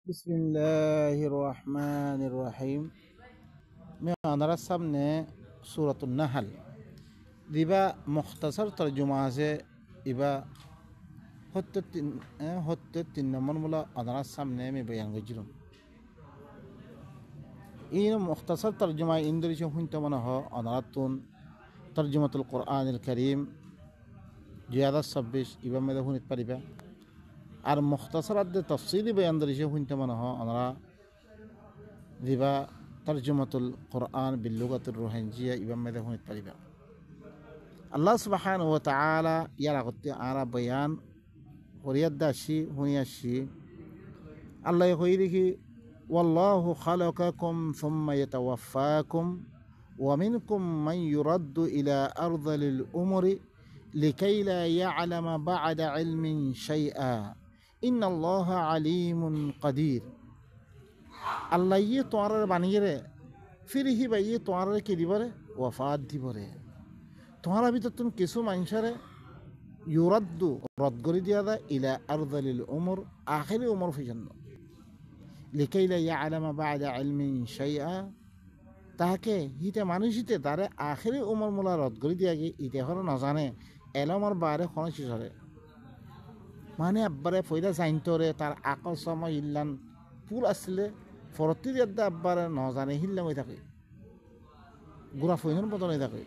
বিসমিল্লাহির রহমানির রহিম। আপনারা সামনে সূরাতুন নাহল দিবা মুখতাসার তরজমা আছে। ইবা 73 নম্বর মূলা আপনারা সামনে আমি বয়ান করছিলাম। এই মুখতাসার তরজমা ইন্দোনেশিয়া শুনতে মনে হয় অনারাতুন তরজমাতুল কোরআনুল কারীম 2026 ইবা মেদে শুনিতে পারিবা। আর মুখতাসারাত তাফসীলি বয়ান ইন্দোনেশিয়া শুনতে মনে হয় আপনারা দিবা তরজমাতুল কোরআন বিল লুগাতুর রোহিঙ্গিয়া ইবাম মেদে শুনিতে পারিবা। আল্লাহ সুবহানাহু ওয়া তাআলা ইয়ার আগতে আরা বয়ান করিয়াদাসি শুনিয়াসি। আল্লাহ কই দেখি ওয়াল্লাহু খালাকাকুম সুম্মা ইয়াতাওয়াফাকুম ওয়া মিনকুম মান ইউরাদ্দু ইলা আরযালিল উমরি লিকাই লা ইয়ালামা বা'দা ইলমিন শাইআ ইন্নাল্লাহা আলীমুন কাদির। আল্লাহ ইয়ে তোমার বানিয়ে রে ফির হি ভাই তোমার কে দিবরে ওয়াফাত দিবরে। তোমার ভিতর তুমি কিছু মানুষরে ইউরাদ্দু রদ করে দিয়া দা ইলা আরযালিল উমর আখিরি উমর পর্যন্ত লিকাইলা ইয়ালামা বা'দা ইলমিন শাইআ, তাকে হিতে মানুষিতে তারে আখিরি উমর মোলা রদ করে দিয়া গে ইতে হর নজানে এলমর বারে খন শিশরে মানে আব্বারে ফয়দা জাইনতরে তার আকল সময় ইল্লান ফুল আসলে ফরতি দিয়া আব্বারে নজানে হিল্লাম হয়ে থাকে গুড়া ফইনের বদল হয়ে থাকে।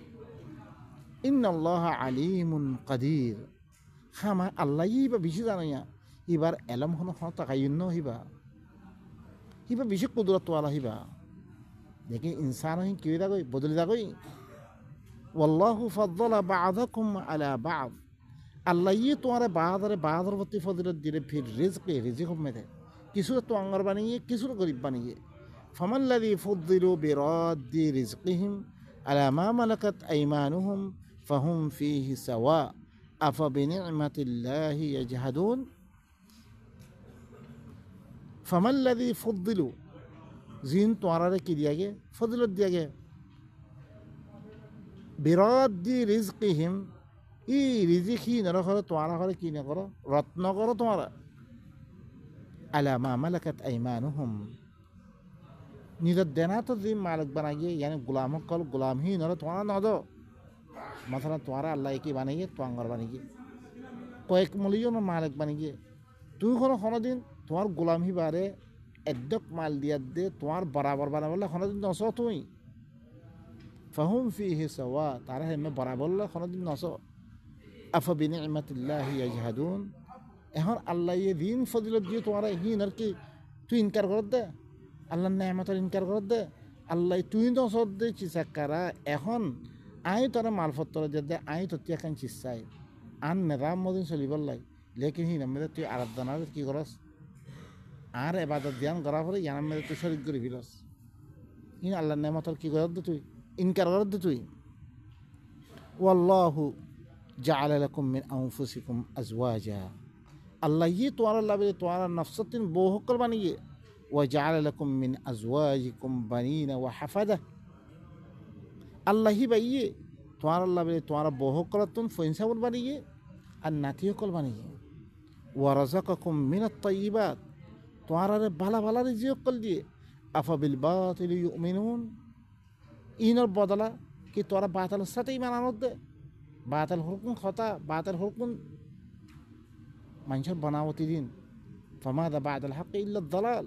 ইন্নাল্লাহা আলীমুন কাদির। খামা আল্লাহ ইবা বেশি জানাইয়া এবার এলম হন তাকাইন হিবা হিবা বেশি কুদরত আলা হিবা দেখি ইনসান হি কি দাগই বদলি দাগই। ওয়াল্লাহু ফাদ্দালা বা'দাকুম আলা বা'দ। আল্লাহ ই তোমার বাহাদুর প্রতি ফজিলত দিলে ফির রিজকে রিজিক মেদে কিছু তো আঙ্গার বানিয়ে কিছু গরিব বানিয়ে। ফামাল্লাযী ফুদ্দিলু বিরাদ্দি রিজকিহিম আলা মা মালাকাত আইমানুহুম ফাহুম ফীহি সাওয়া আফা বিনি'মাতিল্লাহি ইয়াজহাদুন। ফামাল্লাযী ফুদ্দিলু জিন তোমারে কি দিয়া গে ফজিলত দিয়া গে বিরাদ্দি রিজকিহিম ই রিজিক হি নরখর তোমারা করে কি না করো রত্ন করো তোমারা আলা মা মালাকাত আইমানুহুম নিজের দেনা তো যে মালিক বানাইয়ে ইয়ানি গুলাম কল গুলাম হি নর তোমারা নদ মাথানা তোমারা আল্লাহ কি বানাইয়ে তোয়াঙ্গর বানিয়ে কয়েক মিলিয়ন মালিক বানিয়ে তুই কোনো দিন তোমার গুলাম হি বারে এদ্দক মাল দিয়া দে তোমার বরাবর বানাবলে কোনোদিন নস তুই ফাহুম ফীহি সাওয়া তারা হেমে বরাবর কোনোদিন নস আফা বিনি'মাতিল্লাহি ইয়াজহাদুন। এখন আল্লাহ ইয়ে দিন ফজিলত দিয়ে তোমার হিন আর কি তুই ইনকার করত দে আল্লাহর নেয়ামতের ইনকার করত দে আল্লাহ তুই নসর দে চিসাকারা। এখন আই তোরা মালপত্র দে আই তো এখন চিসাই আন নেরাম মদিন চলিবার লাই লেকিন হিন মেয়েদের তুই আরাধনার কি করস আর এবাদত ধ্যান করার পরে ইয়ার মেয়েদের তুই শরীর করে ফিরস হিন আল্লাহর নেয়ামতের কি করত দে তুই ইনকার করত দে তুই। ওয়াল্লাহু জাআলা লাকুম মিন আনফুসিকুম আজওয়াজা। আল্লাহ ইয়ে তোমার লাভে তোমার নফসতিন বহুকল বানিয়ে ওয়া জাআলা লাকুম মিন আজওয়াজিকুম বানিনা ওয়া হাফাদা। আল্লাহ হি বাইয়ে তোমার লাভে তোমার বহুকল তুন ফইনসাবুল বানিয়ে আর নাতিয়কল বানিয়ে ওয়া রাযাকাকুম মিনাত তাইয়্যিবাত তোমার ভালা ভালা রিজিকল দিয়ে আফা বিল বাতিল ইউমিনুন ইনর বদলা কি তোরা বাতিলের সাথে ঈমান আনত দে বাতিল হুকুম খতা বাতিল হুকুম মানুষের বানাওয়াতি দিন ফামাদা বা'দাল হাক্কি ইল্লা দালাল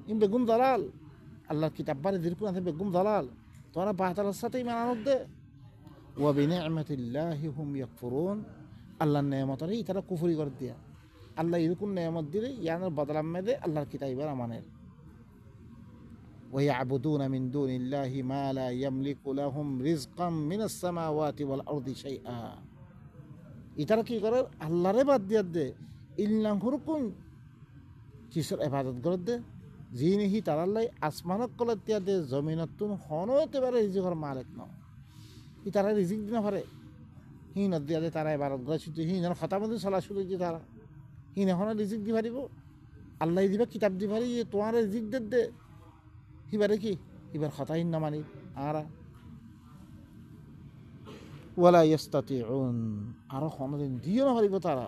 ইন বেগুম দালাল আল্লাহর কিতাব বারে দিরকুন আছে বেগুম দালাল তোরা বাতিলের সাথে ঈমান আনত দে ওয়া বিনি'মাতিল্লাহি হুম ইয়াকফুরুন। আল্লাহর নেয়ামতের তারা কুফরি করে দিয়া আল্লাহ এরকম নেয়ামত দিলে ইয়ানের বদলাম মেদে আল্লাহর কিতাবের আমানের ويعبدون من دون الله ما لا يملك لهم رزقا من السماوات والأرض شيئا। ইতারা কি করে আল্লাহরে বাদ দিয়া দে ইল্লাম হুরকুন কিসের ইবাদত করে দে জিনিহি তারাল্লাই আসমানত কলে দিয়া দে জমিনতুন হনো হতে পারে রিজিকের মালিক ন ইতারা রিজিক দিনা পারে হিন দিয়া দে তারা ইবাদত করে শুধু হিনের কথা মধ্যে চলা শুরু যে তারা হিন এখন রিজিক দি পারিব আল্লাহ দিবা কিতাব দি পারি তোমার রিজিক দে হিবারে কি এবার খতাইন না মানি আর ওয়ালা ইস্তাতিউন আরো কোনদিন দিও না পারিব তারা।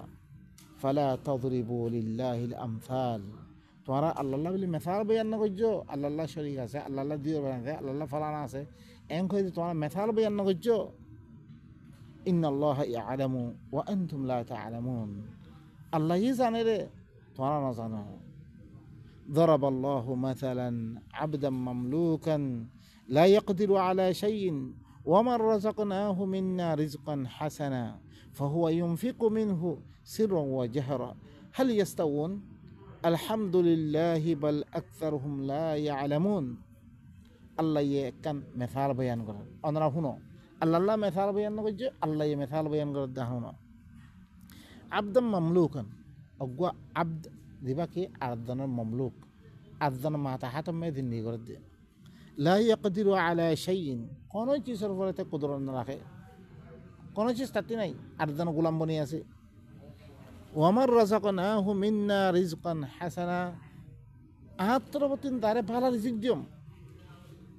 ফালা তাদরিবু লিল্লাহিল আমসাল তোমরা আল্লাহ বলি মেথাল বয়ান না করছো, আল্লাহ শরীক আছে, আল্লাহ দিয়ে বানাইছে, আল্লাহ ফালানা আছে, এন করে তোমরা মেথাল বয়ান না করছো। ইন্নাল্লাহা ইয়ালামু ওয়া আনতুম লা তা'লামুন, আল্লাহই জানে রে, তোমরা না জানো। ضرب الله مثلا عبدا مملوكا لا يقدر على شيء ومن رزقناه منا رزقا حسنا فهو ينفق منه سرا وجهرا هل يستوون الحمد لله بل أكثرهم لا يعلمون। আল্লাহ একখান মেথাল বয়ান করেন, আপনারা শুনো। আল্লাহ মেথাল বয়ান করছে, আল্লাহ মেথাল বয়ান করে দেখো না। আবদাম মামলুকান, অগুয়া আব্দ দিবা কি আর্দানের মামলুক, আর্দানের মাথা হাত মে দিন্দি করে দিয়ে। লা ইয়াকদিরু আলা শাইইন, কোনো চিজের উপরে তে কুদরত না রাখে, কোনো চিজ তাতে নাই, আর্দান গোলাম বনি আছে। ওয়ামার রাযাকনাহু মিন্না রিজকান হাসানা, আহাত্তর বতিন তারে ভালো রিজিক দিম।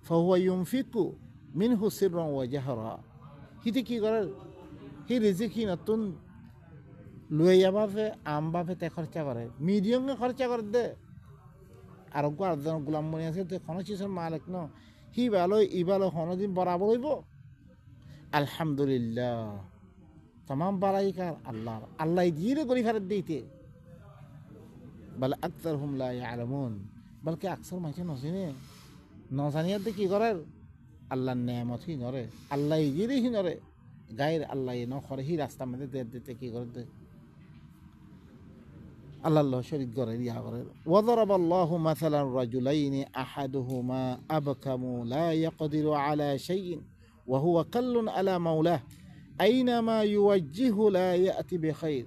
ফাহুয়া ইউনফিকু মিনহু সিররান ওয়া জাহরা, হিতে কি করে, হি রিজিক হি নতুন লইয়া বাপে আম বাপে তে খরচা করে, মিডিয়ামে খরচা করে দে। আর আর্দান গোলাম বনি আছে, তো কোনো চিজের মালিক ন, হি ভালো ই ভালো কোনোদিন বরাবর হইব। আলহামদুলিল্লাহ, तमाम বাড়াই কার আল্লাহর, আল্লাহ দিয়ে গরি ফেরত দিতে। বলে আকসারহুম লা ইয়ালামুন, বলকে আকসার মানুষ নজেনে, নজানিয়াতে কি করে আল্লাহর নেয়ামত হি নরে, আল্লাহ দিয়ে হি নরে, গায়ের আল্লাহ ন করে হি রাস্তা মধ্যে দিতে কি করে দে, আল্লাহ শরীক করে ইয়া করে। وضرب الله مثلا رجلين احدهما ابكم لا يقدر على شيء وهو كل على مولاه أينما يوجه لا يأتي بخير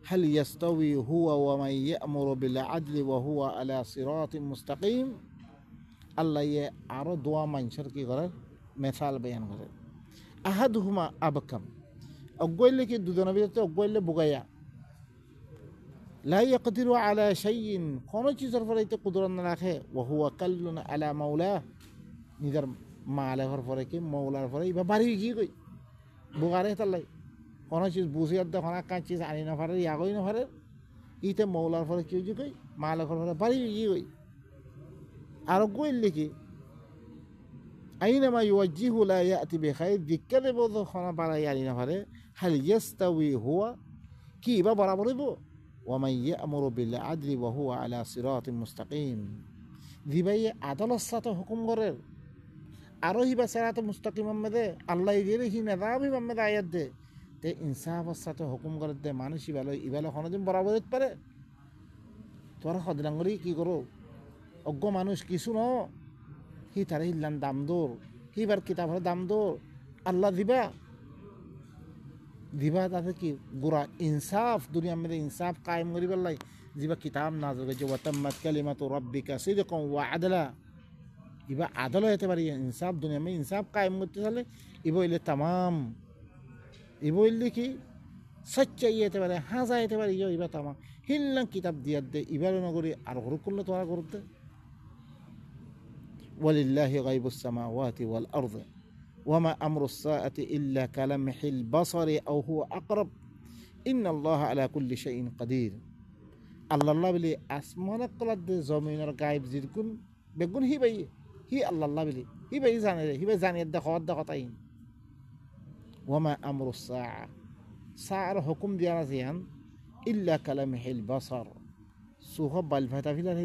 هل يستوي هو ومن يأمر بالعدل وهو على صراط مستقيم। আল্লাহ আরো দোয়া মানুষের কি করে মেসাল বয়ান করে। আহাদুহুমা আবকাম, অজ্ঞইলে কি দুজনের ভিতরে অজ্ঞইলে বুগাইয়া, লা ইয়াকদিরু আলা শাইইন, কোনো চিজের পরে তো কুদরত না রাখে। ওয়া হুয়া কাল্লুন আলা মাওলা, নিজের মালের পরে কি মৌলার পরে এবার বাড়ি গিয়ে কই বুগারে তাল্লাই, কোনো চিজ বুঝে দেখো না, কাঁ চিজ আনি না পারে, ইয়াগই না পারে, ইতে মৌলার পরে কেউ যে কই মালের পরে বাড়ি গিয়ে কই। আর কইলে কি আইনামা ইউওয়াজ্জিহু লা ইয়াতি বিখাইর, দিক্কা দেব তো খানা পারা আনি না পারে। হাল ইয়াস্তাউই হুয়া, কি বা বরাবর হইব। ওয়া মান ইয়ামুরু বিল আদলি ওয়া হুয়া আলা সিরাতিন মুস্তাকিম, দিবাই আদালত সাথে হুকুম করে আরো হিবা সিরাত মুস্তাকিম মধ্যে আল্লাহ দিয়ে হি নেদাবি মধ্যে আয়াত দে, তে ইনসাফের সাথে হুকুম করে দে, মানুষ ইবালো কোনোদিন বরাবর হতে পারে। তোর সদরাঙ্গরি কি করো, অজ্ঞ মানুষ কিছু ন, হি তারে হিল্লান দাম দৌড়, হিবার কিতাবের দাম দৌড়, আল্লাহ দিবা দিবা তাতে কি গোড়া ইনসাফ, দুনিয়ার মধ্যে ইনসাফ কায়েম করি পারলাই, দিবা কিতাব নাযিল করেছে ওয়া তাম্মাত কালিমাতু রাব্বিকা সিদকান ওয়া আদলা, ইবা আদল হতে পারি ইনসাফ, দুনিয়া মে ইনসাফ কায়েম করতে চালে ইবো ইলে তামাম, ইবো ইলে কি সচ্চাই হতে পারে, হাজা হতে পারে, ইবা তামাম হিল্লান কিতাব দিয়ার দে, ইবার নগরী আর ঘর করলে তোরা করতে। ওয়ালিল্লাহি গায়বুস সামাওয়াতি ওয়াল আরদ ওয়া মা আমরুস সাআতি ইল্লা কালামহিল বাসারি আও হুয়া আকরাব ইন্নাল্লাহা আলা কুল্লি শাইইন কাদির। আল্লাহ বলি আসমানের তলার দে জমিনের গায়েব জিরকুন বেগুন হি বাই, হি আল্লাহ বলি হি বাই জানে রে, হি বাই জানিয়ে দে খবর দেখা তাই। ওয়া মা আমরুস সাআ, সাআর হুকুম দিয়া জিয়ান ইল্লা কালামহিল বাসার, সুহ বাল ফাতা ফিলার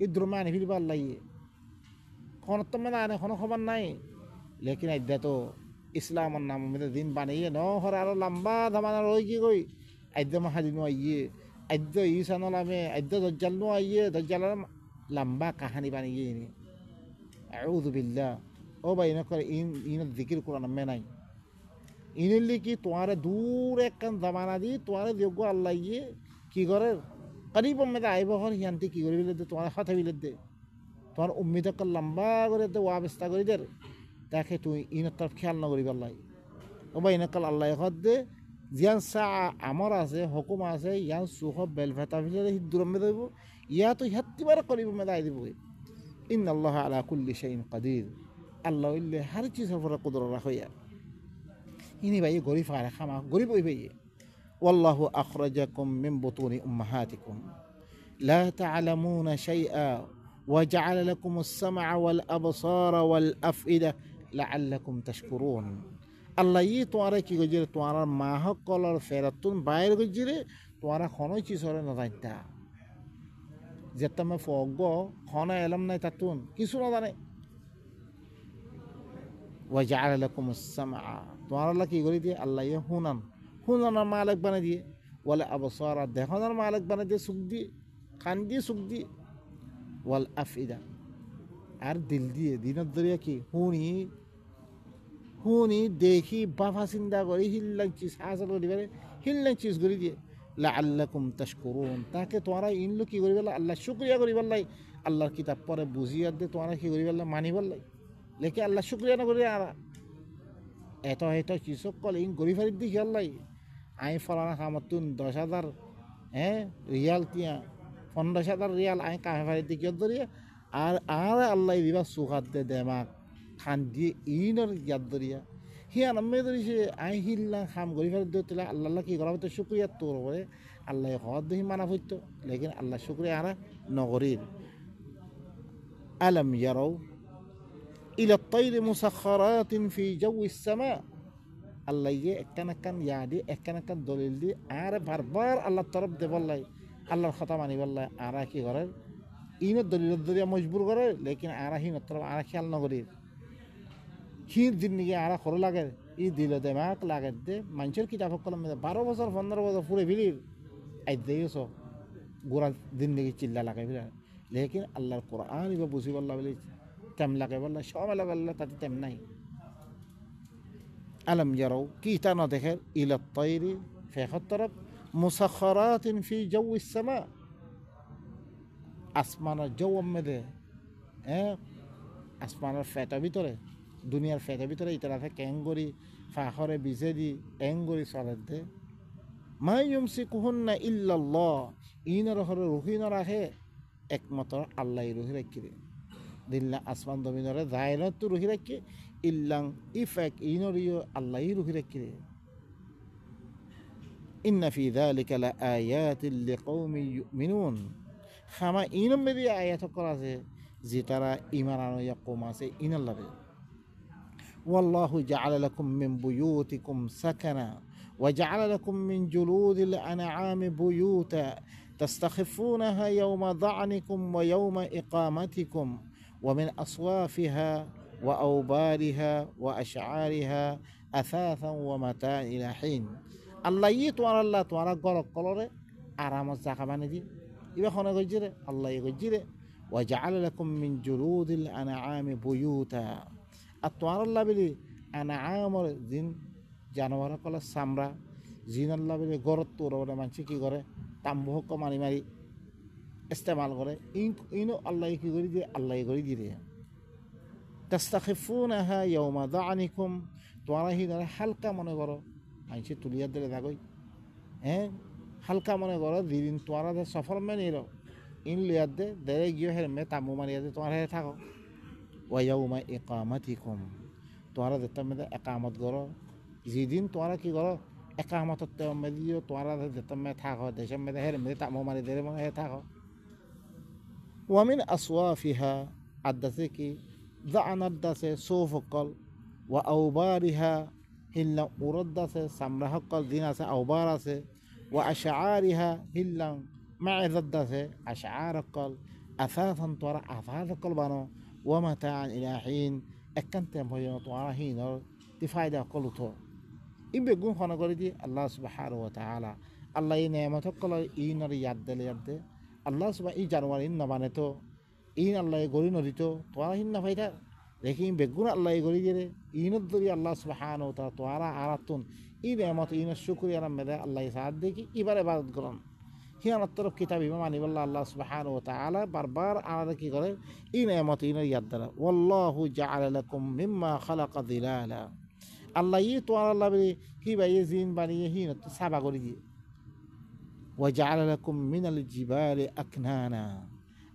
ইদ্দুর মানে ফিলবা আল্লাহ, কোনো তো মানে আনে কোনো খবর নাই। লেকিন আদ্যা তো ইসলামের নাম মধ্যে দিন বানিয়ে ন হর আরো লম্বা ধামানা রই কি কই, আদ্য মাহাদিন আইয়ে, আদ্য ইসান নামে, আদ্য দজ্জাল নো আইয়ে, দজ্জালের লম্বা কাহানি বানিয়ে নি। আউযু বিল্লাহ। ও ভাই ইন করে ইন জিকির কোরআন মে নাই, ইনলি কি তোমারে দূর একখান জামানা দি তোমারে যোগ্য আল্লাহ ইয়ে কি করে করিব মেদে আইব হর হিয়ান্তি কি করে বিলে দে, তোমার কথা বিলে দে, তোমার উম্মিদকে লম্বা করে দে, ওয়াবস্তা করে দে, তাকে তুই ইনের তরফ খেয়াল না করি পাল্লাই। ও বা ইনকাল আল্লাহ হদ দে জিয়ান সা আমর আছে হুকুম আছে, ইয়ান সুখ বেল ভেতা ফিলে দূর মেদে দেব, ইয়া তো হাত্তিবার করিব মেদে আই দিব। ইন্নাল্লাহ আলা কুল্লি শাইইন কাদির, আল্লাহ ইল্লে হার চিজের উপরে কুদরত রাখইয়া। ইনি ভাই গরিব আর খামা গরিব ওই ভাই। ওয়াল্লাহু আখরাজাকুম মিন বুতুনি উম্মাহাতিকুম লা তা'লামুনা শাইআ ওয়া জা'আলা লাকুমুস সামআ ওয়াল আবসারা ওয়াল আফইদা লাআল্লাকুম তাশকুরুন। আল্লাহ ই তোমারা কি গজিরে তোমার মাহ কলর ফেরাতুন বাইর গজিরে তোমারা খনই চিসরে না জানতা যেটা মে ফগ খনা এলাম নাই তাতুন কিছু না জানে। ওয়া জা'আলা লাকুমুস সামআ তোমার আল্লাহ কি করে দিয়ে আল্লাহ ইয়ে হুনানার মালিক বানিয়ে দিয়ে, ওয়াল আবসারা দেখানোর মালিক বানিয়ে দিয়ে, সুখ দিয়ে কান দিয়ে সুখ দিয়ে, ওয়াল আফইদা আর দিল দিয়ে দিনের দরিয়া কি হুনি দেখি বাফা চিন্তা করি হিল্লাং চিজ হাসল করি পারে হিল্লাং চিজ করে দিয়ে লাআল্লাকুম তাশকুরুন তাকে তোমরা ইনলো কি করি বললা আল্লাহ শুকরিয়া করি বললাই আল্লাহর কিতাব পরে বুঝিয়ে দে তোমরা কি করি বললা মানি বললাই লেখে আল্লাহ শুকরিয়া না করি আর এত চিজ কল ইন গরি ফারিদ দেখি আল্লাহ আই ফলানা কামতুন 10,000 রিয়াল তিয়া 15,000 রিয়াল আই কামে ফারিদ দেখি ধরিয়া আর আল্লাহ দিবা সুখাত দে দেমাক খান দিয়ে ইনর ইয়াদ ধরিয়া হিয়ান আমি ধরিছে আই হিল্লা খাম গরি ফারিদ দিতে আল্লাহ কি করা হতো শুক্রিয়া তোর করে আল্লাহ হদ দেখি মানা হইতো লেকিন আল্লাহ শুক্রিয়া আর নগরীর। আলম ইয়ারাও ইলা তাইর মুসাখখারাতিন ফি জাওয়িস সামা আল্লাহ ইয়ে একখান ইয়াদি একখান দলিল দি আর বারবার আল্লাহ তরফ দে বললাই আল্লাহর কথা মানি বললাই আর কি করে ইনের দলিলের দরিয়া মজবুর করে লেকিন আর হিন তরফ আর খেয়াল নগরীর হির দিন নিয়ে আর খরো লাগে ই দিল দেমাক লাগে দে মানুষের কিতাব কলম 12 বছর 15 বছর পুরে ফিরির আই দেয়স গোড়া দিন নিয়ে চিল্লা লাগাই ফিরে লেকিন আল্লাহর কোরআন এবার বুঝি বললা বলে তেম লাগে বললা সব লাগে আল্লাহ তাতে তেম নাই। আলম ইয়ারাও কি তা না দেখে ইলা তাইরি ফেখত তরফ মুসাখখারাতিন ফি জাওয়িস সামা আসমানের জৌম মেদে আসমানের ফেটা ভিতরে দুনিয়ার ফেটা ভিতরে ইতারা থাকে এঙ্গরি ফাখরে বিজে দি এঙ্গরি চলে দে মাই ইউমসিকুহুন্না ইল্লাল্লাহ ইনর হরে রুহি না রাখে একমাত্র আল্লাহ রুহি রাখি দিল্লা আসমান দমিনরে জায়নত তো রুহি রাখি ইল্লাং ইফেক ইনরিও আল্লাহ রুহি রাখি ইন্না ফি যালিকা লাআয়াতিন লিকাউমিন ইউমিনুন খামা ইনম মেদি আয়াত করা আছে যে তারা ঈমান আনয়া কম আছে ইনাল্লাহে। ওয়াল্লাহু জাআলা লাকুম মিন বুয়ুতিকুম সাকানা ওয়া জাআলা লাকুম মিন জুলুদিল আনআমি বুয়ুতা তাস্তাখিফুনাহা ইয়াওমা দা'নিকুম ওয়া ইয়াওমা ইকামাতিকুম ওয়া মিন আসওয়াফিহা ওয়া আওবারিহা ওয়া আশআরিহা আসাসান ওয়া মাতা'আন ইলা হিন। আল্লাহ ই তোমরা গরক কলরে আরামত জায়গা বানিয়ে দি ইবা খনে গজিরে আল্লাহ গজিরে ওয়া জাআলা লাকুম মিন জুলুদিল আনআমি বুয়ুতা আর তোমার আল্লাহ বলি আনআমর জিন জানোয়ার কলে চামড়া জিন আল্লাহ বলি গরত তোর বলে মানুষ কি করে তাম্বু হক মারি মারি ইস্তেমাল করে ইনো আল্লাহ কি করে দিয়ে আল্লাহ করে দিয়ে তাস্তাখিফুনাহা ইয়াওমা দা'নিকুম তোমরা হি ধরে হালকা মনে করো মানুষ তুলিয়ার দিলে থাকই হালকা মনে করো দিদিন তোমরা সফল মেনে নিল ইন লিয়ার দে দেরে গিয়ে হের মে তাম্বু মারিয়া দে তোমার হেরে থাকো ওয়া ইয়াওমা ইকামাতিকুম তোমরা যেতে মেয়ে একামত করো যেদিন তোমরা কি করো একামতত মেদিও তোমরা যেতে মেয়ে থাকো দেশের মেয়ে হের মেয়ে তাম্বু মারি দেরে মনে হেরে থাকো। ওয়া মিন আসওয়াফিহা আদাসে কি জাআনাত দাসে সোফকল ওয়া আওবারিহা হিল্লা উরদ দাসে সামরা হকল দিন আছে আওবার আছে ওয়া আশআরিহা হিল্লাং মা'যাদ দাসে আশআর হকল আসাসান তোরা আসাস হকল বানো ওয়া মাতা'আন ইলা হিন একখান তেম হয়ে তোরা হিনর তি ফায়দা হকল উঠো ইবে গুণ খনা করে দি আল্লাহ সুবহানাহু ওয়া তাআলা আল্লাহ এই নেয়ামত হকল ইনর ইয়াদ দে আল্লাহ সুবহান ই জানোয়ার ইন নবানে তো ইন আল্লাহ গরি নদিত তোরা হিন না ফাইদা দেখি বেগুন আল্লাহ গরি দিয়ে ইনত দরি আল্লাহ সুবহানাহু ওয়া তাআলা তোরা আরাতুন ই নেয়ামত ইন শুকরিয়া মেদে আল্লাহ সাদ দেখি এবার ইবাদত করন হিয়ানত তরফ কিতাব ইমাম মানি বললা আল্লাহ সুবহানাহু ওয়া তাআলা বারবার আলাদা কি করে ই নেয়ামত ইন ইয়াদ দ্বারা ওয়াল্লাহু জাআলা লাকুম মিম্মা খালাকা যিলালা আল্লাহ ই তোরা আল্লাহ বলি কি ভাই জিন বানিয়ে হিনত সাবা করে দিয়ে ওয়া জাআলা লাকুম মিনাল জিবালি আকনানা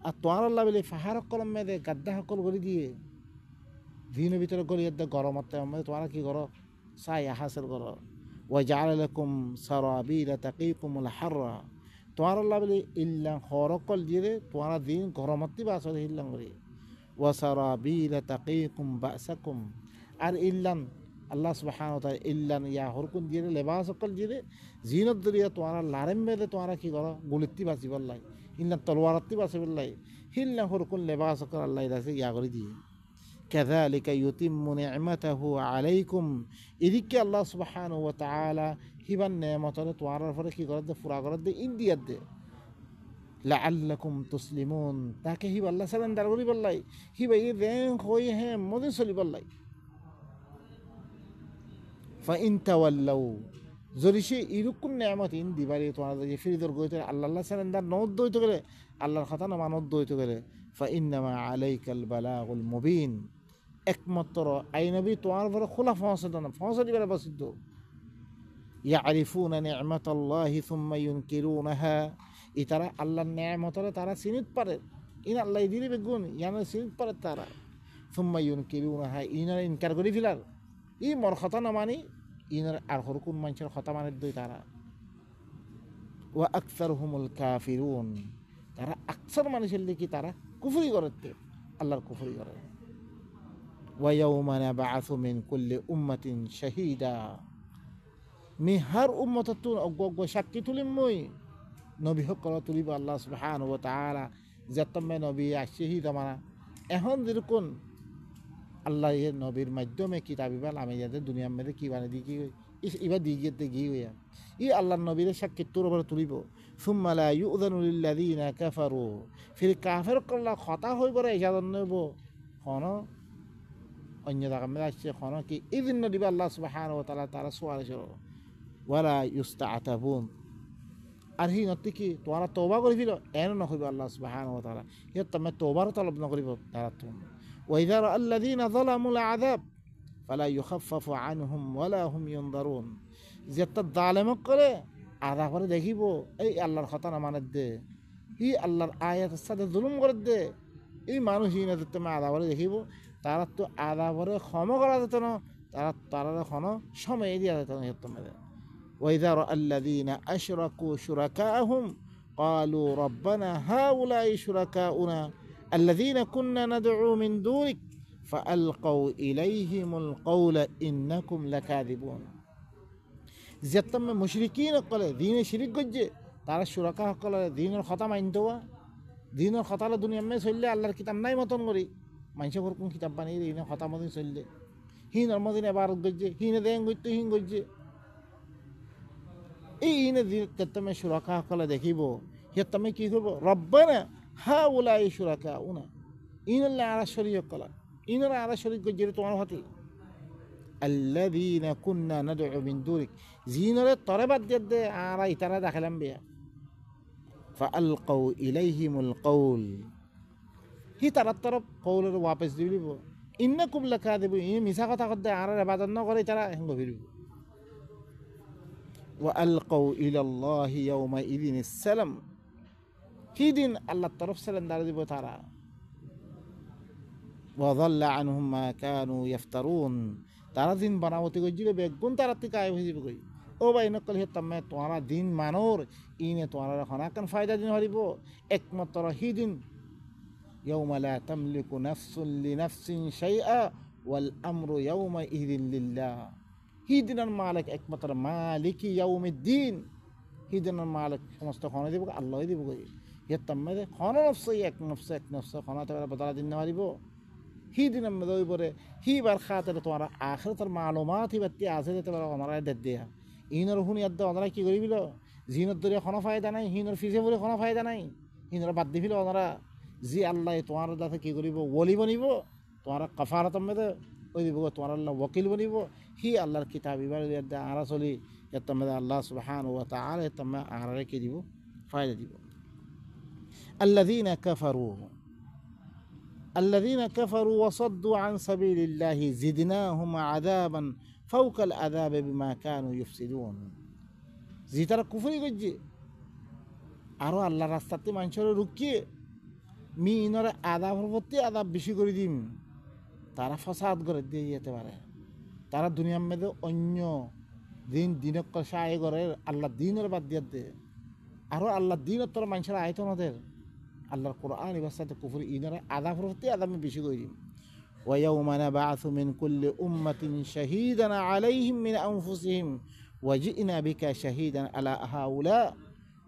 আর তোর আল্লাহ বলে পাহাড় কলম মেদে গাদ্দা সকল করে দিয়ে দিনের ভিতরে গলিয়ে গরমত তোমরা কি করো ছায়া হাসিল করো ওয়া জাআলা লাকুম সারাবিলা তাকিকুমুল হাররা তোমার আল্লাহ বলে ইল্লাং হরকল দিয়ে তোমার দিন গরমতি বাসরে হিল্লাং করে ওয়াসারাবিলা তাকিকুম বাসাকুম আর ইল্লান আল্লাহ সুবহানাহু ওয়া তাআলা ইল্লান ইয়া হরকুন দিয়ে লেবাস অকল দিয়ে জিনত দরিয়া তোমার লারেম বেদে তোমার কি করো গুলিতি বাসি বললাই ইল্লান তলোয়ারতি বাসি বললাই হিল্লা হরকুন লেবাস অকল আল্লাহ দাসে ইয়া করে দিয়ে কাযালিকা ইউতিম্মু নি'মাতাহু আলাইকুম এদিকে আল্লাহ সুবহানাহু ওয়া তাআলা হিবান নেমতরে তোমার উপরে কি করে দে পুরা করে দে ইন্ডিয়াত দে লাআল্লাকুম তুসলিমুন তাকে হিব আল্লাহ সারেন্ডার করি বললাই হিবা এই ব্যাংক হয়ে হ্যাঁ মদে চলি বললাই ফাইন তাওয়াল্লাউ যদি সে ইরুকুন নেমত ইন দিবারি তোমার যে ফিরিদর গইতে আল্লাহ সারেন্ডার নদ দইতে গেলে আল্লাহর কথা না মানত দইতে গেলে ফাইন্নামা আলাইকাল বালাগুল মুবিন একমাত্র আইনবী তোমার উপরে খোলা ফসা দিবার বাসিদ্ধ ইয়ারিফুনা নি'মাতাল্লাহি সুম্মা ইউনকিরুনাহা ইতারা আল্লাহর নেয়ামতরে তারা চিনিত পারে ইন আল্লাহ দিলে বেগুন ইয়ানো চিনিত পারে তারা সুম্মা ইউনকিরুনাহা ইনার ইনকার করি ফেলার ই মর কথা না মানি ইনার আর হরকুন মানুষের কথা মানে দই তারা ওয়া আকসারহুমুল কাফিরুন তারা আকসার মানুষের দেখি তারা কুফরি করতে আল্লাহর কুফরি করে ওয়া ইয়াউমা নাবআসু মিন কুল্লি উম্মাতিন শাহীদা মি হার উম্মততুন অগ্গ সাক্ষী তুলিম মই নবী সকল তুলিব আল্লাহ সুবহানাহু ওয়া তাআলা যতমে নবী আসেহি তামানা এখন যেরকম আল্লাহ নবীর মাধ্যমে কিতাবিবাল আমি যাতে দুনিয়ার মধ্যে কি বানিয়ে দিই কি এবার দিয়ে গিয়ে গিয়ে হইয়া ই আল্লাহর নবীর সাক্ষী তোর উপরে তুলিব সুম্মা লা ইউযানু লিল্লাযীনা কাফারু ফির কাফের কল্লা খতা হই পরে ইজাজত নেব কোন অন্য জায়গা মধ্যে আসছে কোন কি ইদিন নবী আল্লাহ সুবহানাহু ওয়া তাআলা তারা সুয়ারিশ ওয়ালা ইউস্তাআতাবুন আর হি নতি কি তোমরা তওবা করি ফিল এন নকরিব আল্লাহ সুবহানাহু ওয়া তাআলা হে তুমি তওবার তলব নকরিব তারা তুমি ওয়াইযা আল্লাযীনা যালামুল আযাব ফালা ইউখাফফাফু আনহুম ওয়ালা হুম ইউনযারুন যেটা জালেম করে আযাব করে দেখিব এই আল্লাহর কথা না মানে দে ই আল্লাহর আয়াতের সাথে জুলুম করে দে এই মানুষ ই না তুমি আযাব করে দেখিব তারা তো আযাব করে ক্ষমা করা যেত না তারা কোনো সময় দিয়া যেত না তোমাদের وإذا رأى الذين أشركوا شركاءهم قالوا ربنا هؤلاء شركاؤنا الذين كنا ندعو من دونك فألقوا إليهم القول إنكم لكاذبون زيتم مشركين قال دين شرك جج ترى الشركاء قال دين الخطأ ما عندوا دين الخطأ الدنيا ما يسوي الله الكتاب ناي متون غري ما يشوف ركون كتاب بني دين الخطأ ما يسوي هين المدينة بارد جج هين دين جت هين جج এই ইনে তুমি শুরাকা সকলে দেখিব হে তুমি কি করব রব্বানা হাউলাই শুরাকা উনা ইনাল্লাহ আলা শরীক কলা ইনারা আলা শরীক গজরে তোমার হতে আল্লাযীনা কুননা নাদউ মিন দুনিক জিনারে তরবাত দে আরা ইতারা দেখালাম বিয়া ফাআলকাউ ইলাইহিমুল কওল হি তারা তরফ কওলের ওয়াপস দিব ইন্নাকুম লাকাযিবুন ই মিছা কথা কদে আরা ইবাদত ন করে তারা হেঙ্গ ফিরব وألقوا إلى الله يومئذ السلام في دين الله طرف سلام دار دي بتارا وضل عنهم ما كانوا يفترون ترى دين بناوتي گجيله বেগুন তারাতি কায় হই যাবে কই ও ভাই নকল হে তমে তোরা দিন মানোর ইনে তোরা খানা কান ফায়দা দিন হরিব একমাত্র হি দিন يوم لا تملك نفس لنفس شيئا والامر يومئذ لله হি দিনের মালিক একমাত্র মালিক ইয়াউমিদ্দিন হি দিনের মালিক সমস্ত খানা দিব আল্লাহই দিব কই হে তমে খানা নফস এক নফস খানা তারা বদলা দিন না পারিব হি দিনের মধ্যে পরে হি বার খাতের তোমার আখিরাতের মালুমাত হি বাতি আছে তে বড় আমরা দেদ দিয়া ইনর হুনিয়াত দা আমরা কি করিবিল জিনত দরে কোনো ফায়দা নাই হিনর ফিজে বলে কোনো ফায়দা নাই হিনর বাদ দিবিল আমরা জি আল্লাহ তোমার দাতে কি করিব ওলি বনিব তোমার কাফারাত মধ্যে ওই দিব তোমার আল্লাহ ওয়াকিল বনিব হি আল্লাহর কিতাব ইবার দা আরা চলি এতমে আল্লাহ সুবহানাহু ওয়া তাআলা এতমে আরারে কি দিব ফায়দা দিব الذين كفروا وصدوا عن سبيل الله زدناهم عذابا فوق العذاب بما كانوا يفسدون জিতারা কুফরি গজ্জে আরো আল্লাহর রাস্তাতে মানুষের রুকিয়ে মিনরে আযাবের প্রতি আযাব বেশি করে দিম তারা ফসাদ করে দিয়ে যেতে পারে তারা দুনিয়ার মধ্যে অন্য দিনক সায় করে আল্লাহ দিনের বাদ দিয়ে দে আরও আল্লাহ দিন তোর মানুষের আয়তন ওদের আল্লাহর কোরআন ইবাসাতে কুফুর ইনারা আদা প্রতি আদামে বেশি করে দিন ويوم نبعث من كل أمة شهيدا عليهم من أنفسهم وجئنا بك شهيدا على هؤلاء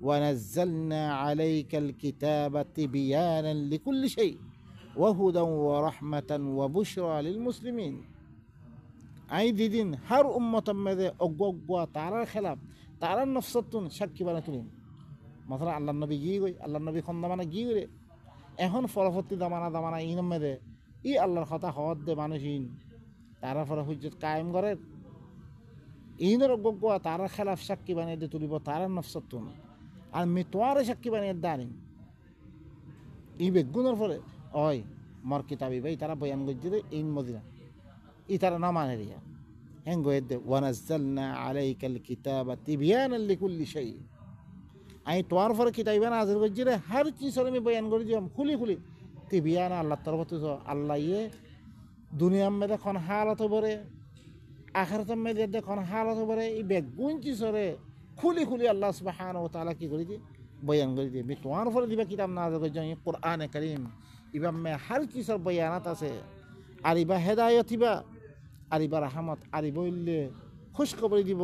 ونزلنا عليك الكتاب تبيانا لكل شيء وهدى ورحمة وبشرى للمسلمين أي دين هر أمة ماذا أقوى تعالى الخلاف تعالى النفسطون شك بناتهم مثلا الله النبي جيوي الله النبي خندمانا جيوي এখন ফলফতি দামানা ইনম মেদে ই আল্লাহর কথা হওয়ার দে মানুষ ইন তারা ফলে হুজ্জত কায়েম করে ইনের অজ্ঞ তারা খেলাফ সাক্ষী বানিয়ে দিয়ে তুলিব তারা নফসতুন আর মিতোয়ারে সাক্ষী বানিয়ে দানি ই বেগুনের ফলে ওই মর কিতাবি ভাই তারা বয়ান গজ্জিরে ইন মদিনা ই তারা না মানে রিয়া হেন গয়ে দে ওয়ানাজ্জালনা আলাইকাল কিতাবা তিবিয়ানাল লিকুল্লি শাই আমি তোমার ফলে কিতাবিবান হাজির গজ্জিরে হর চিজের আমি বয়ান করে দিলাম খুলি তিবিয়ানা আল্লাহর তরফ থেকে আল্লাহ ইয়ে দুনিয়ার মেয়েদের খন হালত বরে আখেরাতের মেয়েদের খন হালত বরে এই বেগুন চিজরে খুলি আল্লাহ সুবহানাহু ওয়া তাআলা কি করে দিয়ে বয়ান করে দিয়ে তোমার ফলে দিবা কিতাব নাযিল করছেন কোরআনে কারীম ইবা মে হর চিজের বয়ানাত আছে আর ইবা হেদায়েত ইবা আর ইবা রহমত আর ইবইলে খুশখবরি দিব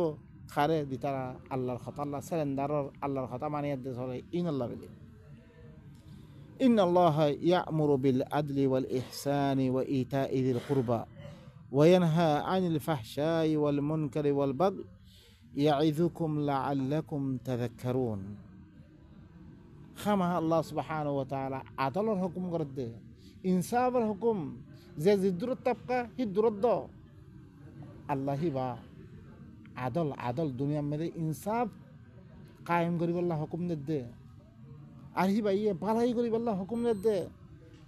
খারে দি তারা আল্লাহর কথা আল্লাহ সালেন্দারর আল্লাহর কথা মানিয়ে দিয়ে চলে ইনাল্লাহ বলে إن الله يأمر بالعدل والإحسان وإيتاء ذي القربى وينهى عن الفحشاء والمنكر والبغي يعظكم لعلكم تذكرون خما الله سبحانه وتعالى عدل الحكم قرد إنصاف الحكم زي زدر الطبقة هدرد الله با عدل دنيا में इंसाफ कायम करी अल्लाह हुकुम दे আর হি ভাইয়ে বালাই করি বললা হুকুম দে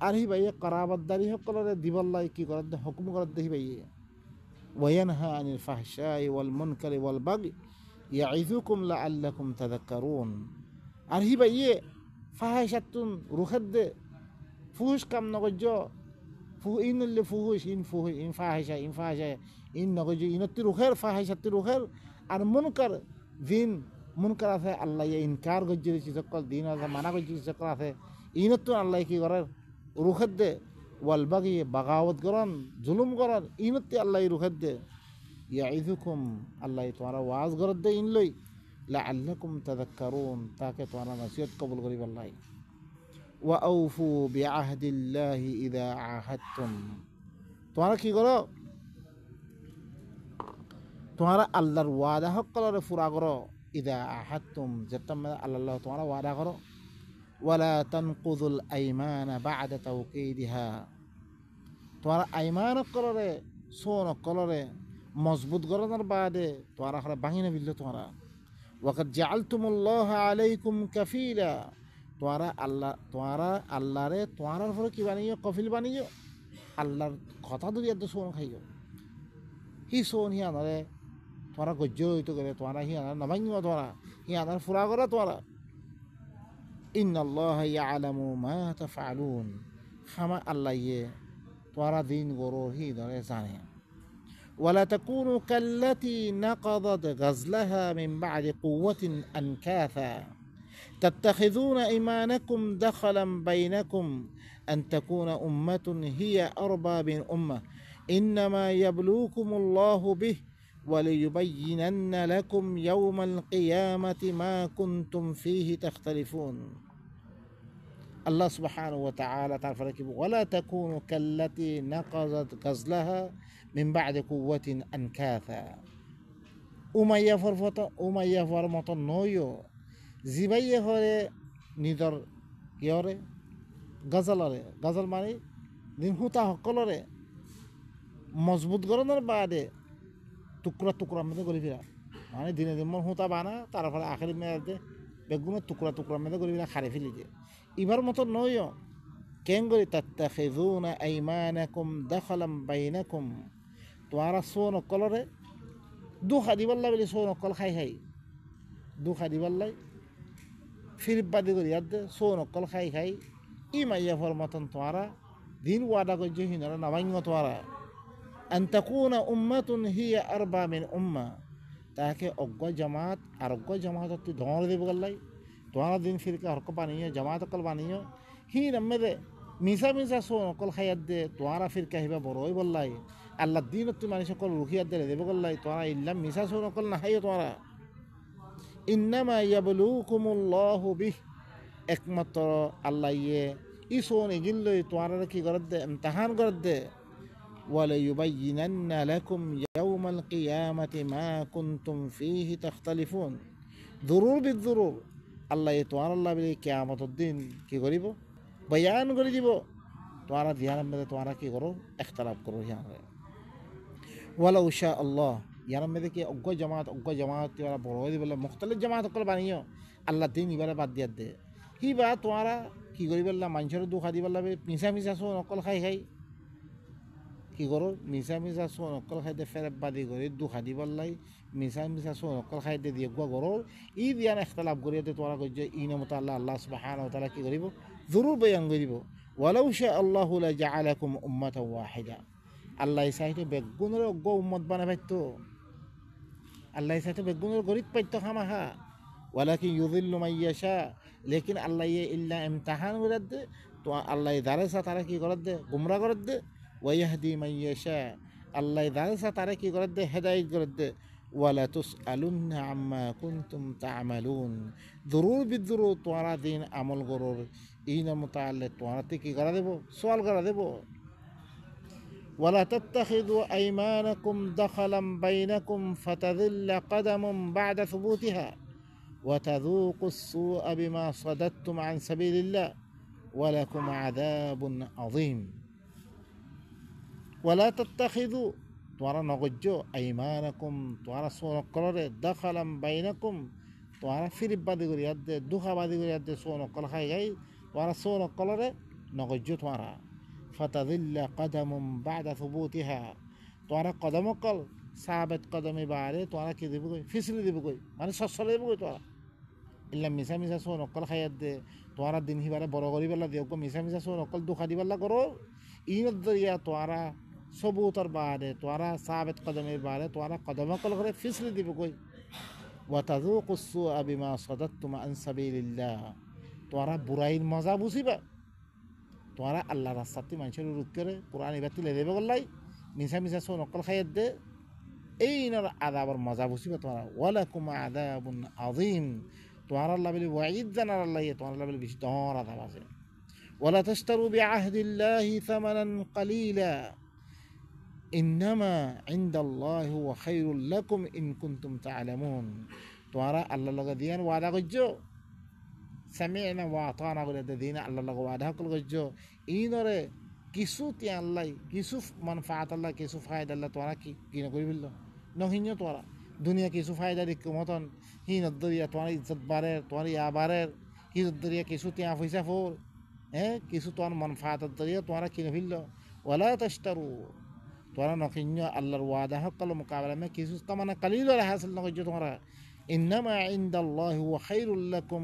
আর হি ভাইয়ে করাবতদারি সকলরে দিবল্লাই কি করার দে হুকুম করার দে হি ভাইয়ে ওয়ায়ানহা আনিল ফাহশাই ওয়াল মুনকারি ওয়াল বাগি ইয়াইযুকুম লাআল্লাকুম তাযাক্কারুন আর হি ভাইয়ে ফাহিশাতুন রুখাদ দে ফুহুশ কাম নগজ ইনলে ফুহুশ ইন ফাহিশা ইন নগজ ইনতি রুখের ফাহিশাতি রুখের আর মুনকার দিন মুনকার আছে আল্লাহ ইনকার গজ্জির সকল দিন আছে মানা গজ্জির সকল আছে ইনত আল্লাহ কি করার রুখত দে ওয়াল বাগি বাগাওয়াত করন জুলুম করন ইনতে আল্লাহ রুখত দে ইয়াইযুকুম আল্লাহ তোমার ওয়াজ করত দে ইন লই লাআল্লাকুম তাযাক্কারুন তাকে তোমার নসিহত কবুল করিব আল্লাহ ওয়া আউফু বিআহদিল্লাহি ইযা আহাদতুম তোমরা কি করো তোমরা আল্লাহর ওয়াদা সকলরে পুরা করো إذا أحدتم جتم الله تعالى وعدا করো ولا تنقضوا الأيمان بعد توكيدها তোমার আইমান কররে সোন কররে মজবুত করার বাদে তোমরা খরা ভাঙিনা বিল্ল তোমরা ওয়াকাদ জাআলতুমুল্লাহ আলাইকুম কাফিলা তোমরা আল্লাহরে তোমার উপরে কি বানিয়ে কফিল বানিয়ে আল্লাহর কথা ধরে এত সোন খাইও হি সোন হি আনারে তোমরা গজ্জ হইতে গেলে তোমরা হি আনার নভাঙিও তোমরা হি আনার ফুরা করা তোমরা ইন্নাল্লাহা ইয়ালামু মা তাফআলুন খামা আল্লাহ ইয়ে তোমরা দিন গরো হি ধরে জানে ولا تكونوا كالتي نقضت غزلها من بعد قوة أنكاثا تتخذون إيمانكم دخلا بينكم أن تكون أمة هي أربى من أمة إنما يبلوكم الله به وليبينن لكم يوم القيامة ما كنتم فيه تختلفون الله سبحانه وتعالى تعرف ولا تكونوا كالتي نقضت غزلها من بعد قوة أنكاثا উমাইয়া ফরমত নয়ও জিবাইয়ে হরে নিজর কিয়রে গজল মানে দিন হুতা সকলরে মজবুত গরনের বাদে টুকরা মেয়েদের গলি ফিরা মানে দিনে দিন হুতা বানা তারপরে আখেরি মেয়েদে বেগুনের টুকরা মেয়েদের গলি ফিরা খারে ফেলি দিয়ে এবার মতো নয়ও কেন করি তাত্তাখিযুনা আইমানাকুম দাখলাম বাইনাকুম তোমরা সোন অকলরে দুখা দিবাল্লা বলে সোন অকল খাই দুখা দিবাল্লাই ফিরবাদি করি ইয়াদ সোন অকল খাই ই মাইয়া ফর মতন তোমরা দিন ওয়াদা করছে হিনারা নাবাইঙ্গ তোমরা আন তাকুনা উম্মাতুন হিয়া আরবা মিন উম্মা তাকে অজ্ঞ জামাত আর অজ্ঞ জামাত তুই ধর দিব গল্লাই তোয়ারা দিন ফিরকা হরক বানিয়ে জামাত অকল বানিয়ে হি নামে মিশা মিশা সোন অকল খাইয়াত দে তোয়ারা ফিরকা হিবা বড়ই বললাই আল্লাহ দিন তুই মানুষ সকল রুখিয়াত দে দেবে বললাই তোয়ারা ইল্লাম মিশা সোন অকল না হাইও তোয়ারা ইন্নামা ইয়াবলুকুমুল্লাহু বিহ একমাত্র আল্লাহ ইয়ে ই সোন এগিল্লই তোয়ারা কি করত দে ইমতিহান করত দে وَلَيُبَيِّنَنَّ لَكُمْ يَوْمَ الْقِيَامَةِ مَا كُنْتُمْ فِيهِ تَخْتَلِفُونَ জরুর বিজরুর আল্লাহ তোমার আল্লাহ বলে কিয়ামতের দিন কি করিব বয়ান করে দিব তোমরা ধ্যান মধ্যে তোমরা কি করো ইখতিলাফ করো ইয়ারে ওয়ালা উশা আল্লাহ ইয়ার মধ্যে কি অজ্ঞ জামাত তোমরা বড় হই বলে মুখতালিফ জামাত কল বানিও আল্লাহ দিন ইবারে বাদ দিয়া দে কি বা তোমরা কি করিবল্লা মানুষের দুঃখ দিবল্লা মিশা মিশা সো নকল খাই খাই কি করো মিশা মিশা সোন অকল খাইতে ফেরত বাদি করে দুখা দিবল্লাই মিশা মিশা সোন অকল খাইতে দিয়ে গুয়া করো ই দিয়ান ইখতিলাফ করিয়াতে তোমরা কইছে ই নামত আল্লাহ সুবহানাহু ওয়া তাআলা কি করিব জরুর বয়ান করিব ওয়ালাউ শা আল্লাহু লা জাআলাকুম উম্মাতান ওয়াহিদা আল্লাহ চাইতে বেগুনের অজ্ঞ উম্মত বানাই পাইতো আল্লাহ চাইতে বেগুনের গরিব পাইতো খামাখা ওয়ালাকিন ইউযিল্লু মান ইয়াশা লেকিন আল্লাহ ইল্লা ইমতিহান করে দে তো আল্লাহ দারেসা তারা কি করে দে গুমরা করে দে ওয়াহদি মাইয়াশা আল্লাহ দারেসা তারা কি করে দে হেদায়েত করে দে ওয়ালা তুসআলুন্না আম্মা কুনতুম তা'মালুন জরুর বিজরুর তোমরা দিন আমল করর ইনা মুতাআল্লিক তোমরাতে কি করে দেব সওয়াল করে দেব ওয়ালা তাত্তাখিযু আইমানাকুম দাখালাম বাইনাকুম ফাতাযিল্লা কদামুম বা'দা সুবুতিহা ওয়া তাযুকুস সুআ বিমা সাদাদতুম আন সাবিলিল্লাহ ওয়া লাকুম আযাবুন আযীম ওয়ালা তাত্তাখিযু তোমরা নগজ্য আইমানাকুম তোমরা সোন কলরে দাখালাম বাইনাকুম তোমরা ফিরিবাদি করি আদে দুখাবাদি করি আদে সোন কল খাই গাই তোমরা সোন কলরে নগজ্য তোমরা ফাতাযিল্লা কদামুম বা'দা সুবুতিহা তোমরা কদম কল সাহাবাত কদমে বারে তোমরা কি দিব কই ফিসলি দিব কই মানে সসলে দিব কই তোমরা ইল্লা মিশা মিশা সোন কল খাই আদে তোমরা দিন হিবারে বড় করি বেলা দিও মিশা মিশা সোন কল দুখা দিবেলা করো ইনত দরিয়া তোমরা সবুতর বারে তোরা সাবেত কদমের বারে তোরা কদম কল করে ফিসলি দিব কই ওয়া তাযুকুস সুআ বিমা সাদাদতুম আন সাবিলিল্লাহ তোরা বুরাইর মজা বুঝিবা তোরা আল্লাহর রাস্তাতে মানুষের রুখ করে কোরআন ইবাতি লে দেবে গলাই মিশা মিশা সো নকল খাইয়াত দে এই নর আযাবের মজা বুঝিবা তোরা ওয়ালাকুম আযাবুন আযীম তোরা আল্লাহ বলি ওয়াইদ জানার আল্লাহ তোরা আল্লাহ বলি বেশি দর আযাব আছে ওয়ালা তাশতারু বিআহদিল্লাহি সামানান কালীলা ইন্নামা ইনদাল্লাহি হুয়া খায়রুল লাকুম ইন কুনতুম তা'লামুন তোমরা আল্লাহর লগে দিয়ার ওয়াদা করছো সামি'না ওয়া আতানা বলে দিনা আল্লাহর লগে ওয়াদা করছো ইনরে কিছু তি আল্লাহ কিছু মানফাত আল্লাহ কিছু ফায়দা আল্লাহ তোমরা কি না করিবিল নহিন্য তোমরা দুনিয়া কিছু ফায়দা দিক মতন হিন দরিয়া তোমরা ইজ্জত বারে তোমরা ইয়া বারে হিন দরিয়া কিছু তি পয়সা ফোর কিছু তোমার মানফাত দরিয়া তোমরা কি নহিল ওয়ালা তাশতারু তোমরা নকিন্য আল্লাহর ওয়াদা হকল মোকাবেলা মে কিছু তামানা কালিল হাসিল নকজ্য তোমরা ইন্নামা ইনদাল্লাহি ওয়া খায়রুল লাকুম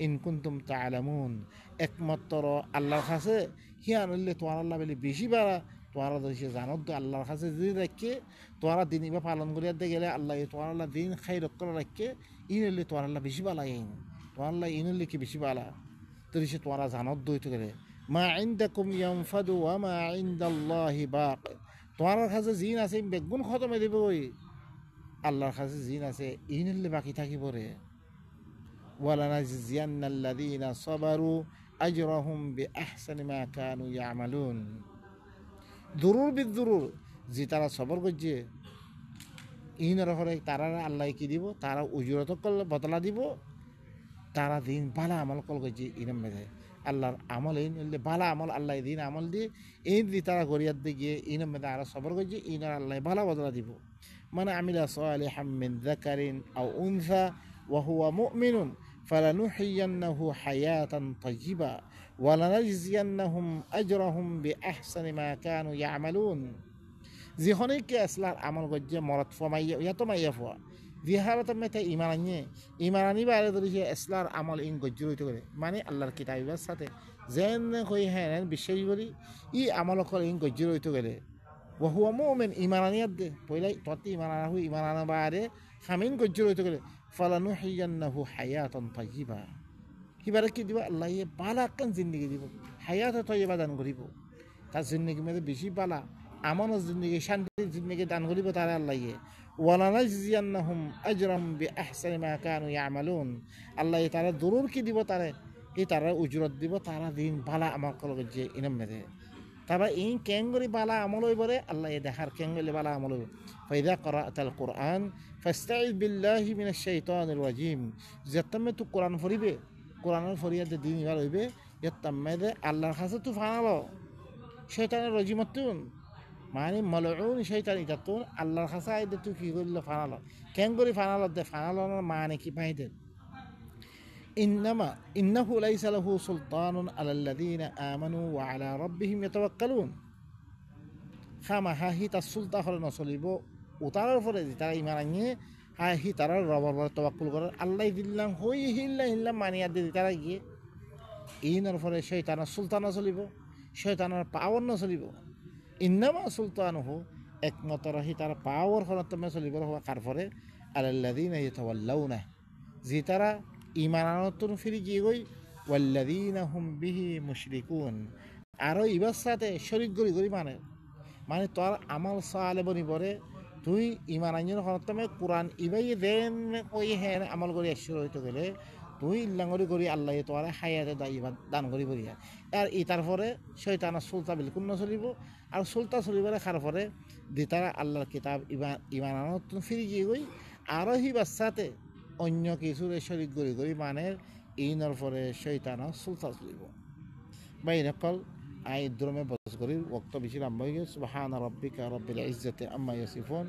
ইন কুনতুম তা'লামুন একমাত্র আল্লাহর কাছে হিয়ানলে তোমরা আল্লাহ বলি বেশি বাড়া তোমরা দেশে জানো তো আল্লাহর কাছে যদি রাখে তোমরা দিন ইবা পালন করিয়া দে গেলে আল্লাহ তোমরা আল্লাহ দিন খাই রক্ষা রাখে ইনলে তোমরা আল্লাহ বেশি বালা ইন তোমরা আল্লাহ ইনলে কি বেশি বালা তো সে তোমরা জানো দইতে গেলে মা ইনদাকুম ইয়ানফাদু ওয়া মা ইনদাল্লাহি বাক তোমার কাছে জিন আছে বেগুন খতমে দিব ওই আল্লাহর কাছে জিন আছে ইনলে বাকি থাকিব রে ওয়ালানাজিয়ান্নাল্লাযীনা সাবারু আজরাহুম বিআহসানি মা কানু ইয়ামালুন জরুর বিজরুর যে তারা সবর করছে ইনর হরে তারা আল্লাহ কি দিব তারা উজরত করলে বদলা দিব তারা দিন ভালো আমল কল করছে ইনাম মেঘে আল্লাহর আমল এই ভালো আমল আল্লাহ দিন আমল দিয়ে এই দিয়ে তারা গরিয়ার দিয়ে গিয়ে ইনাম মেঘে আরো সবর করছে ইনার আল্লাহ ভালো বদলা দিব মানে আমিলা সালিহাম মিন যাকারিন আও উনসা ওয়া হুয়া মুমিনুন ফালানুহিয়ান্নাহু হায়াতান তাইয়্যিবা ওয়া লানাজজিয়ান্নাহুম আজরাহুম বিআহসানি মা কানু ইয়ামালুন যিখনেকে আসলার আমল করছে মরত ফমাইয়া ইয়াতো মাইয়া ফোয়া বিহারত মেতে ইমান আনি বারে ধরেছে আসলার আমল ইন গজ্জ হইতে করে মানে আল্লাহর কিতাবের সাথে যেন কই হ্যাঁ বিশ্বাস করি ই আমল করে ইন গজ্জ হইতে গেলে ওহুয়া মুমিন ইমান আনিয়াত দে পয়লাই ততি ইমান আনা হই ইমান আনা বারে খামিন গজ্জ হইতে গেলে ফালানুহিয়ান্নাহু হায়াতান তাইয়্যিবা হিবারে কি দিব আল্লাহ বালা কান জিন্দিগি দিব হায়াত তৈবা দান করিব তার জিন্দিগি মধ্যে বেশি বালা আমানত জিন্দিগি শান্তির জিন্দিগি দান করিব তারা আল্লাহ ওয়ালানাজিয়ান্নাহুম আজরাম বিআহসানি মা কানু ইয়ামালুন আল্লাহ তারা দরুর কি দিব তারে এই তারা উজরত দিব তারা দিন বালা আমল করবে যে ইনাম মেদে তারা এই কেঙ্গরি বালা আমল হইবরে আল্লাহ দেখার কেঙ্গলি বালা আমল হইব ফাইদা করাআতাল কুরআন ফাস্তাইজ বিল্লাহি মিনাশ শাইতানির রাজিম যেতমে তু কোরআন পড়িবে কোরআনের ফরিয়াদ দিন ইবার হইবে ইয়াতাম্মাদে আল্লাহর কাছে তু ফানালো শয়তানের রজিমতুন মানে মালউন শয়তান ইতাতুন আল্লাহর কাছে আইদে তু কি করিল ফানালো কেঙ্গরি ফানালো দে ফানালোর মানে কি পাইদে ইন্নাহু লাইসা লাহু সুলতানুন আলাল্লাযীনা আমানু ওয়া আলা রাব্বিহিম ইয়াতাওয়াক্কালুন খামাহা হি তার সুলতা হলে নচলিব উতারার পরে তারা ইমান আনিয়ে হি তারা রবর তওয়াক্কুল করে আল্লাহ দিল্লাম হই হিল্লাম মানিয়া দিয়ে তারা গিয়ে ইনার পরে শয়তানের সুলতান চলিব শয়তানের পাওয়ার নচলিব ইন্নামা সুলতানুহু একমত হি তার পাওয়ার হলতমে চলিব হওয়া কার পরে আলাল্লাযীনা ইয়াতাওয়াল্লাউনা যে তারা ইমানানতুন ফিরি গিয়ে গই ওয়াল্লাযীনা হুম বিহি মুশরিকুন আরো ইবার সাথে শরীক গরি মানে তোর আমল সালে বনি পরে তুই ইমান আইনের হরতমে কোরআন ইবাই দেন ওই হ্যাঁ আমল করি শুরু হইতে গেলে তুই ইল্লাঙ্গরি করি আল্লাহ তোর হায়াতে দান করি বলিয়া আর ইতার পরে শয়তানের সুলতা বিলকুল নচলিব আর সুলতা চলিবলে খার পরে দিতারা আল্লাহর কিতাব ইমানানতুন ফিরি গিয়ে গই আরো হি বাচ্চাতে অন্য কিছুরে শরীক গরি মানে ইনর পরে শয়তানের সুলতা চলিব বাইরে কল আই দ্রমে বস করি ওক্ত বেশি লম্বা হয়ে গেছে সুবহানা রাব্বিকা রাব্বিল ইজ্জাতি আম্মা ইয়াসিফুন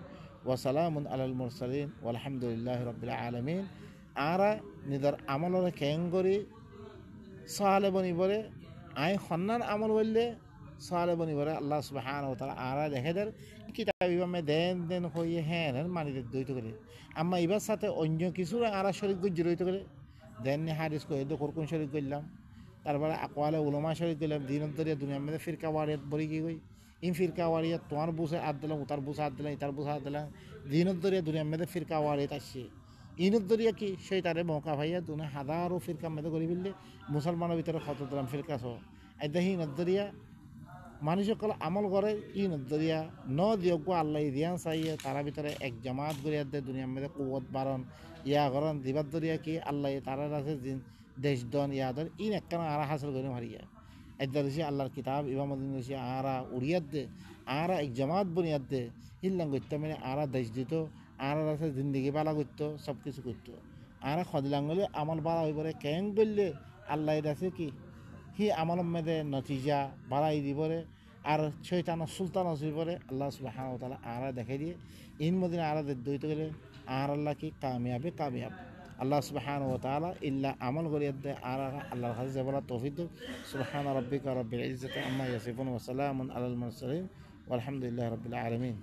ওয়া সালামুন আলাল মুরসালিন ওয়ালহামদুলিল্লাহি রাব্বিল আলামিন আরা নিদার আমলরে কেঙ্গরি সালে বনি বলে আই খন্নান আমল বললে সালে বনি বলে আল্লাহ সুবহানাহু ওয়া তাআলা আরা দেখে দের কিতাব ইবামে দেন হইয়ে হ্যাঁ মানি দইতে করে আম্মা ইবার সাথে অন্য কিছু আরা শরীক গুজ রইতে করে দেন হাদিস কই দো কোন শরীক করলাম তারপরে আকওয়ালে উলামা শরীক করলাম দিনের দরিয়া দুনিয়ার মধ্যে ফিরকা ওয়ারিয়াত বড়ি গই ইন ফিরকা ওয়ারিয়াত তোমার বুঝে আদ দিলাম উতার বুঝে আদ দিলাম ইতার বুঝে আদ দিলাম দিনের দরিয়া দুনিয়ার মধ্যে ফিরকা ওয়ারিয়াত আসছে ইনের দরিয়া কি শয়তানে মৌকা ভাইয়া দুনে হাজারো ফিরকা মধ্যে করে ফেললে মুসলমানের ভিতরে কত দিলাম ফিরকা সহ আইদা ইনের দরিয়া মানুষ সকল আমল করে ইনের দরিয়া ন দিয়ক আল্লাহ দিয়ান চাইয়ে তারা ভিতরে এক জামাত গড়িয়া দে দুনিয়ার মধ্যে কুবত বারণ ইয়া করন দিবার দরিয়া কি আল্লাহ তারা আছে দেশ দন ইয়াদর ইন একখানা আরা হাসিল করে মারিয়া একদার দেশে আল্লাহর কিতাব ইমামুদ্দিন দেশে আরা উড়িয়াত দে আরা এক জামাত বুনিয়াদ দে ইল্লাং করতে মানে আরা দেশ দিত আরা আছে জিন্দিগি বালা করতো সব কিছু করতো আরা খদিলাঙ্গলে আমল বাড়া হয়ে পড়ে কেন বললে আল্লাহ আছে কি হি আমল মেদে নতিজা বাড়াই দিবরে আর শয়তানের সুলতান হয়ে পড়ে আল্লাহ সুবহানাহু ওয়া তাআলা আরা দেখে দিয়ে ইন মদিনা আরা দইতে গেলে আর আল্লাহ কি কামিয়াব আল্লাহ সুবহানাহু ওয়া তাআলা ইল্লা আমল করিয়া দে আর আল্লাহর কাছে যাবলা তৌফিক দাও সুবহানা রাব্বিকা রাব্বিল ইজ্জাতি আম্মা ইয়াসিফুন ওয়া সালামুন আলাল মুরসালিন ওয়ালহামদুলিল্লাহি রাব্বিল আলামিন।